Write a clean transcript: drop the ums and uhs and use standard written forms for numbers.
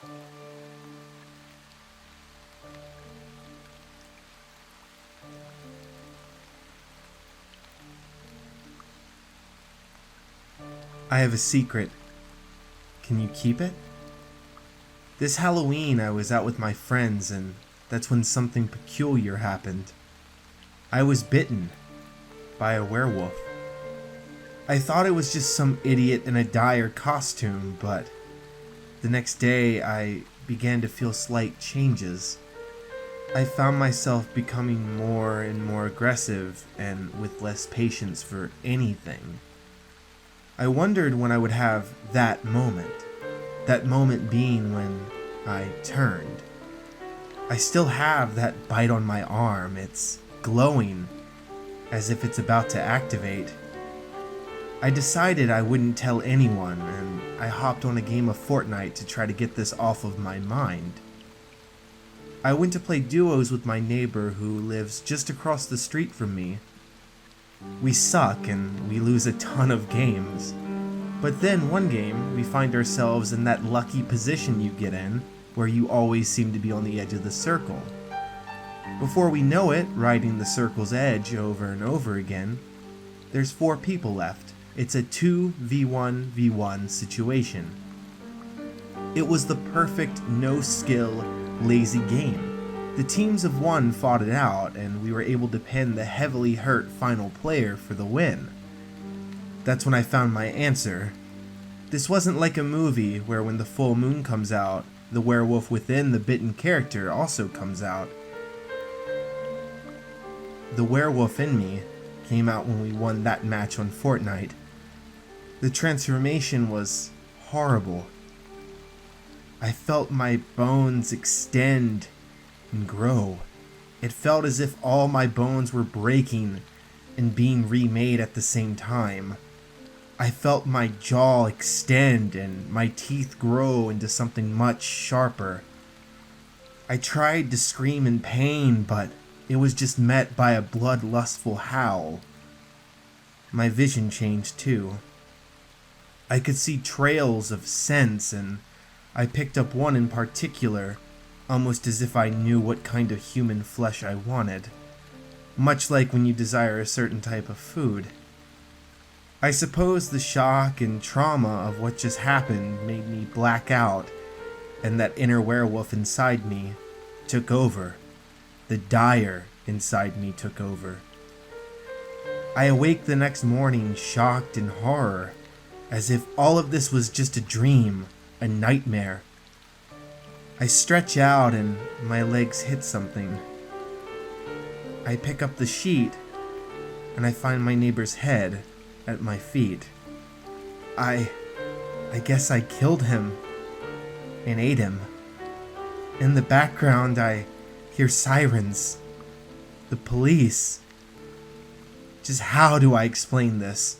I have a secret. Can you keep it? This Halloween I was out with my friends and that's when something peculiar happened. I was bitten by a werewolf. I thought it was just some idiot in a dire costume, but the next day I began to feel slight changes. I found myself becoming more and more aggressive and with less patience for anything. I wondered when I would have that moment being when I turned. I still have that bite on my arm. It's glowing as if it's about to activate. I decided I wouldn't tell anyone, and I hopped on a game of Fortnite to try to get this off of my mind. I went to play duos with my neighbor who lives just across the street from me. We suck and we lose a ton of games. But then one game, we find ourselves in that lucky position you get in, where you always seem to be on the edge of the circle. Before we know it, riding the circle's edge over and over again, there's 4 people left. It's a 2v1v1 situation. It was the perfect no-skill, lazy game. The teams of 1 fought it out, and we were able to pin the heavily hurt final player for the win. That's when I found my answer. This wasn't like a movie where when the full moon comes out, the werewolf within the bitten character also comes out. The werewolf in me came out when we won that match on Fortnite. The transformation was horrible. I felt my bones extend and grow. It felt as if all my bones were breaking and being remade at the same time. I felt my jaw extend and my teeth grow into something much sharper. I tried to scream in pain, but it was just met by a bloodlustful howl. My vision changed too. I could see trails of scents, and I picked up one in particular, almost as if I knew what kind of human flesh I wanted. Much like when you desire a certain type of food. I suppose the shock and trauma of what just happened made me black out, and that inner werewolf inside me took over. The dire inside me took over. I awake the next morning shocked in horror, as if all of this was just a dream, a nightmare. I stretch out and my legs hit something. I pick up the sheet and I find my neighbor's head at my feet. I guess I killed him and ate him. In the background I hear sirens. The police. Just how do I explain this?